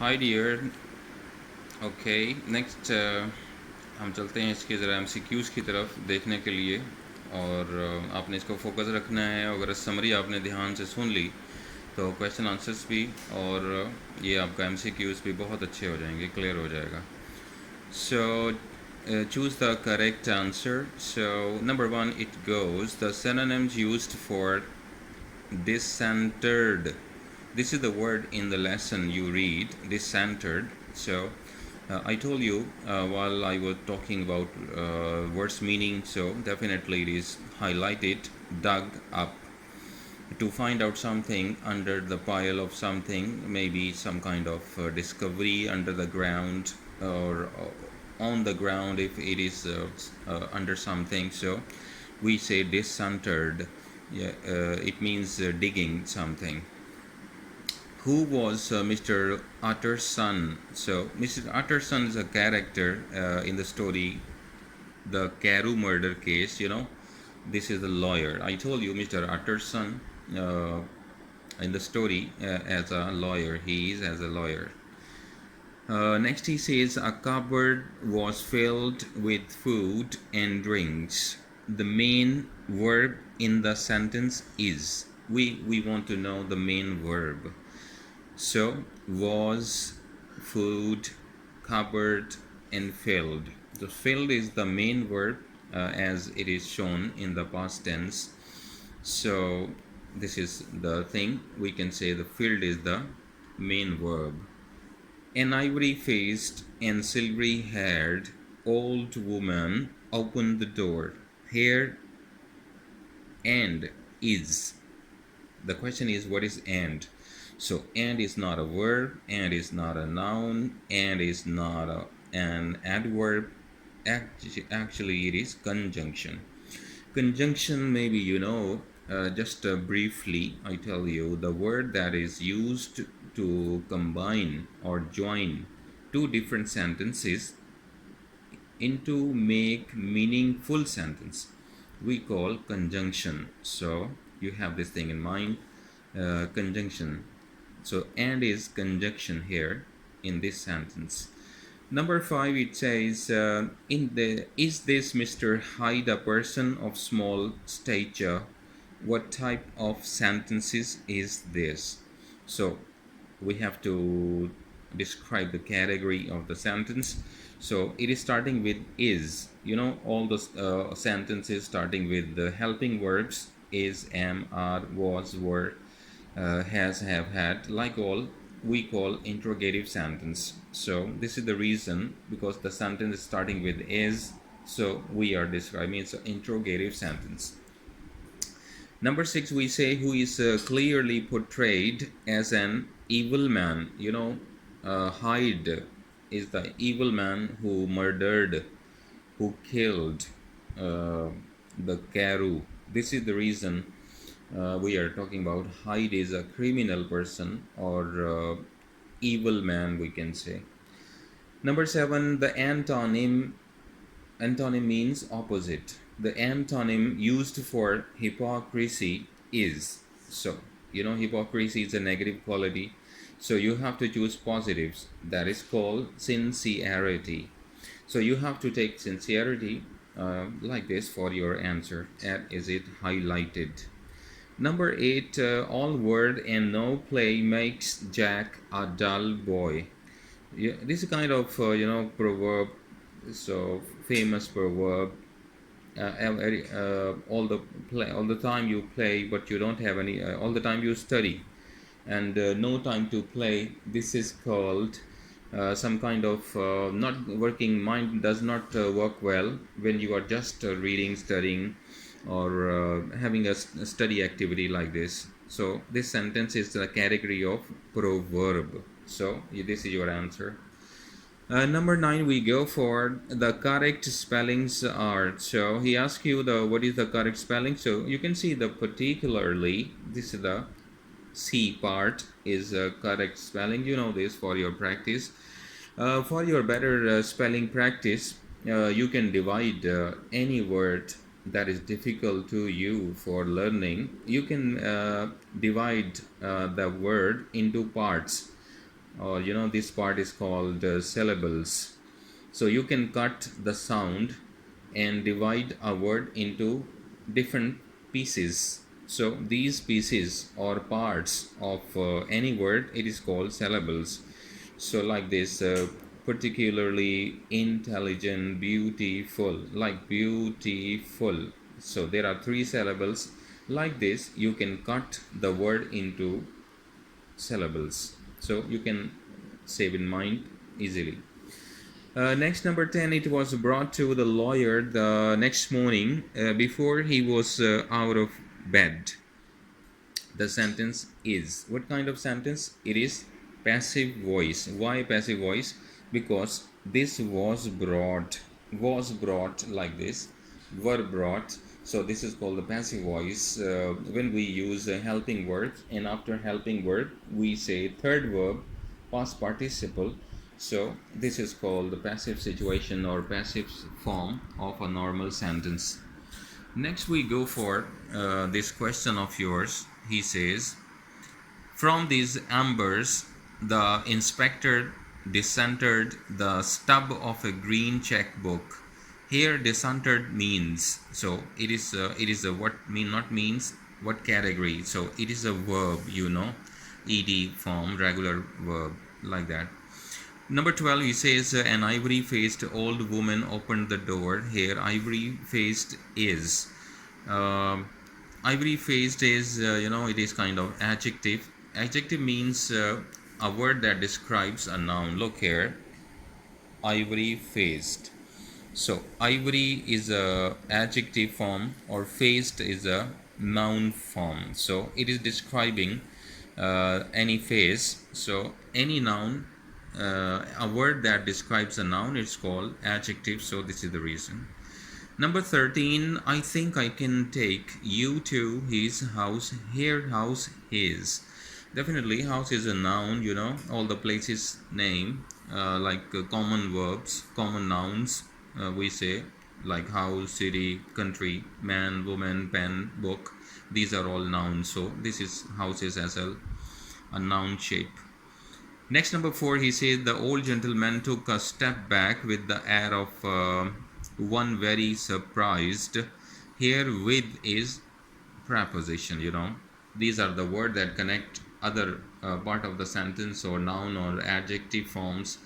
Hi dear. Okay, next हम चलते हैं इसके ज़रा एमसीक्यूज़ की तरफ देखने के लिए। और आपने इसको फोकस रखना है। अगर समरी आपने ध्यान से सुन ली तो क्वेश्चन आंसर्स भी और ये आपका एमसीक्यूज़ भी बहुत अच्छे हो जाएंगे, क्लियर हो जाएगा। सो choose the correct answer. So number one, it goes the synonyms used for discentered. This is the word in the lesson you read, discentered. So I told you while I was talking about words meaning, so definitely it is highlighted, dug up, to find out something under the pile of something, maybe some kind of discovery under the ground, or on the ground if it is under something. So we say discentered. Yeah, it means digging something. Who was Mr. Utterson? So Mr. Utterson is a character in the story, the Carew murder case. This is the lawyer. I told you Mr. Utterson in the story as a lawyer. He is as a lawyer. Next he says a cupboard was filled with food and drinks. The main verb in the sentence is. We want to know the main verb. So was, food, cupboard, and filled. The filled is the main verb as it is shown in the past tense. So this is the thing. We can say the filled is the main verb. An ivory-faced and silvery-haired old woman opened the door. Here and is. The question is, what is and? So and is not a verb, and is not a noun, and is not an adverb. Actually it is conjunction. Conjunction, maybe just briefly I tell you, the word that is used to combine or join two different sentences into make meaningful sentence, we call conjunction. So you have this thing in mind, conjunction. So and is conjunction here in this sentence. Number 5, it says is this Mr. Hyde a person of small stature? What type of sentences is this? So we have to describe the category of the sentence. So it is starting with is. All the sentences starting with the helping verbs is, am, are, was, were, has, have, had, like all, we call interrogative sentence. So this is the reason, because the sentence is starting with is, so we are describing it's an interrogative sentence. Number 6, we say who is clearly portrayed as an evil man. Hyde is the evil man who murdered, who killed the Carew. This is the reason we are talking about Hyde is a criminal person or evil man, we can say. Number 7, the antonym means opposite. The antonym used for hypocrisy is. So hypocrisy is a negative quality, so you have to choose positives. That is called sincerity. So you have to take sincerity like this for your answer. And is it highlighted? Number 8, all word and no play makes Jack a dull boy. Yeah, this is kind of proverb. So famous proverb. All the time you play, but you don't have any. All the time you study, and no time to play. This is called some kind of not working. Mind does not work well when you are just reading, studying, or having a study activity like this. So this sentence is the category of proverb. So this is your answer. Number 9, we go for the correct spellings are. So he asks you what is the correct spelling. So you can see the particularly, this is the C part is correct spelling. You know this for your practice. For your better spelling practice, you can divide any word that is difficult to you for learning. You can divide the word into parts. or this part is called syllables. So you can cut the sound and divide a word into different pieces. So these pieces or parts of any word, it is called syllables. So like this, particularly intelligent, beautiful, like beautiful. So there are three syllables. Like this, you can cut the word into syllables. So you can save in mind easily. Next, number 10, it was brought to the lawyer the next morning before he was out of bed. The sentence is, what kind of sentence? It is passive voice. Why passive voice? Because this was brought like this, were brought. So this is called the passive voice when we use a helping word, and after helping word we say third verb, past participle. So this is called the passive situation or passive form of a normal sentence. Next, we go for this question of yours. He says, from these ambers, the inspector discentered the stub of a green checkbook. Here, discentered means, so it is a what mean, not means, what category. So it is a verb, ed form, regular verb, like that. Number 12, he says, an ivory faced old woman opened the door. Here, ivory faced is. Um Ivory faced is, it is kind of adjective. Adjective means a word that describes a noun. Look here, ivory faced. So, ivory is a adjective form, or faced is a noun form. So, it is describing any face. So, any noun, a word that describes a noun, is called adjective. So, this is the reason. Number 13, I think I can take you to his house. Here, house, his. Definitely, house is a noun, all the places name, like common verbs, common nouns, we say, like house, city, country, man, woman, pen, book. These are all nouns. So, this is houses as a noun shape. Next, number 4, he says the old gentleman took a step back with the air of one very surprised. Here, with is preposition. These are the words that connect other part of the sentence or noun or adjective forms.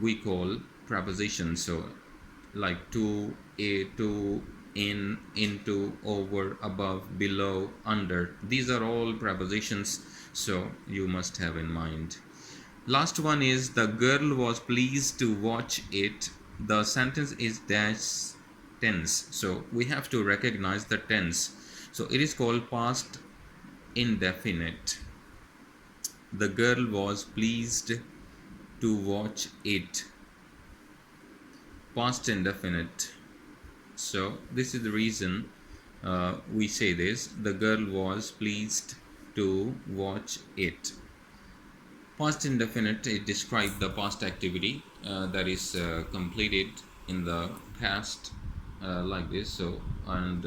We call prepositions. So, like to, a, to, in, into, over, above, below, under. These are all prepositions. So, you must have in mind. Last one is the girl was pleased to watch it. The sentence is dash tense. So we have to recognize the tense. So it is called past indefinite. The girl was pleased to watch it. Past indefinite. So this is the reason we say this. The girl was pleased to watch it. Past indefinite, it describes the past activity that is completed in the past, like this. So, and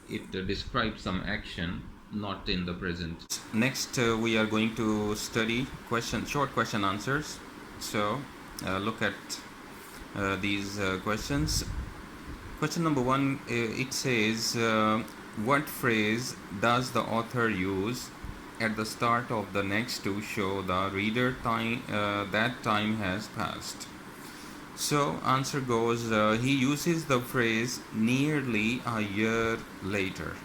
it describes some action, not in the present. Next, we are going to study short question answers. So, look at these questions. Question number 1, it says, what phrase does the author use at the start of the next to show the reader that time has passed? So answer goes, he uses the phrase nearly a year later.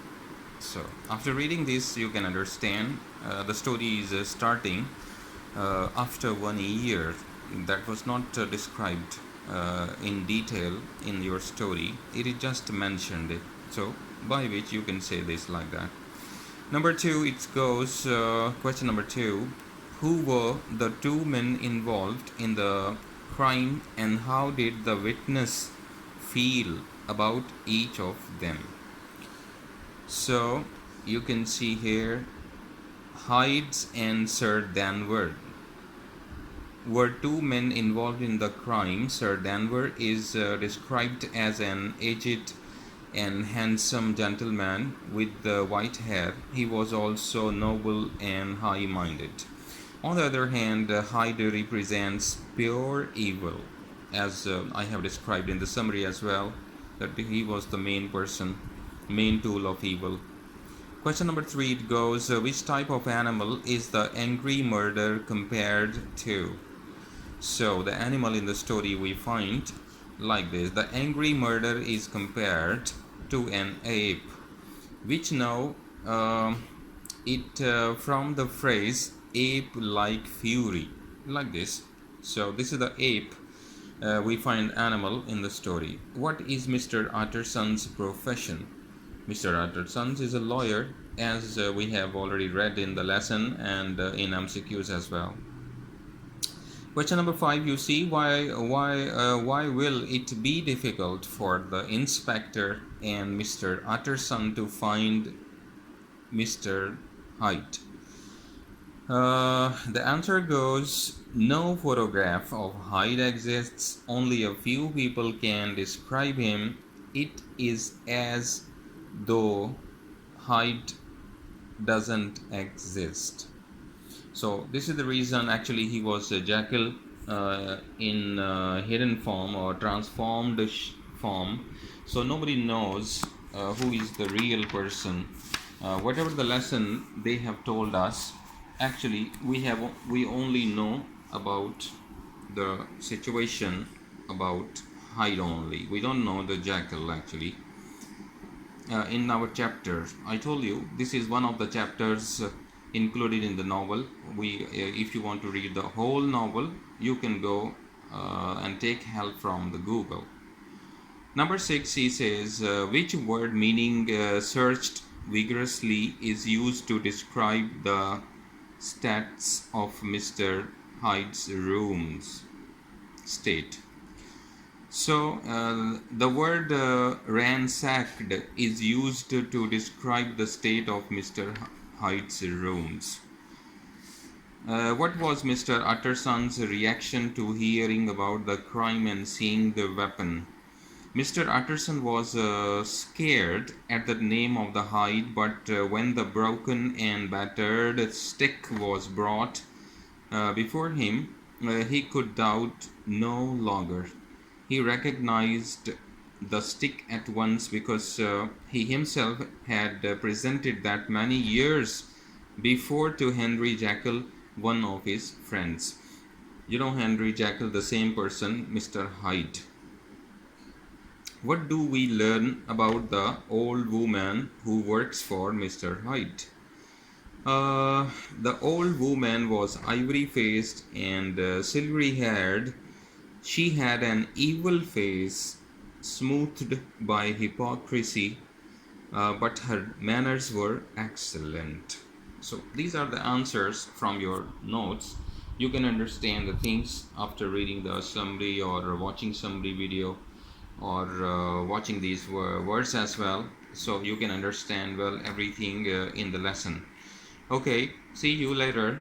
So after reading this, you can understand the story is starting after 1 year. That was not described in detail in your story. It is just mentioned it. So by which you can say this like that. Number 2, it goes, question number 2, who were the two men involved in the crime and how did the witness feel about each of them? So you can see here, Hydes and Sir Danvers were two men involved in the crime. Sir Danvers is described as an aged and handsome gentleman with white hair. He was also noble and high-minded. On the other hand, Hyde represents pure evil, as I have described in the summary as well, that he was the main person, main tool of evil. Question number 3, it goes, which type of animal is the angry murder compared to? So the animal in the story we find like this. The angry murder is compared to an ape, which now it from the phrase ape like fury, like this. So this is the ape we find animal in the story. What is Mr. Utterson's profession? Mr. Utterson's is a lawyer, as we have already read in the lesson and in MCQs as well. Question number 5, you see, why will it be difficult for the inspector and Mr. Utterson to find Mr. Hyde? The answer goes, no photograph of Hyde exists, only a few people can describe him. It is as though Hyde doesn't exist. So this is the reason actually he was a jackal in hidden form or transformed form. So nobody knows who is the real person. Whatever the lesson they have told us, actually we only know about the situation about Hyde only. We don't know the jackal actually. In our chapter, I told you this is one of the chapters included in the novel. If you want to read the whole novel, you can go and take help from the Google. Number 6, he says, which word meaning searched vigorously is used to describe the stats of Mr. Hyde's room's state? So the word ransacked is used to describe the state of Mr. Hyde's rooms. What was Mr. Utterson's reaction to hearing about the crime and seeing the weapon? Mr. Utterson was scared at the name of the Hyde, but when the broken and battered stick was brought before him, he could doubt no longer. He recognized the stick at once because he himself had presented that many years before to Henry Jekyll, one of his friends. You know Henry Jekyll, the same person, Mr. Hyde. What do we learn about the old woman who works for Mr. Hyde? The old woman was ivory-faced and silvery-haired. She had an evil face, smoothed by hypocrisy, but her manners were excellent. So these are the answers from your notes. You can understand the things after reading the summary or watching summary video or watching these words as well. So you can understand well everything in the lesson. Okay, see you later.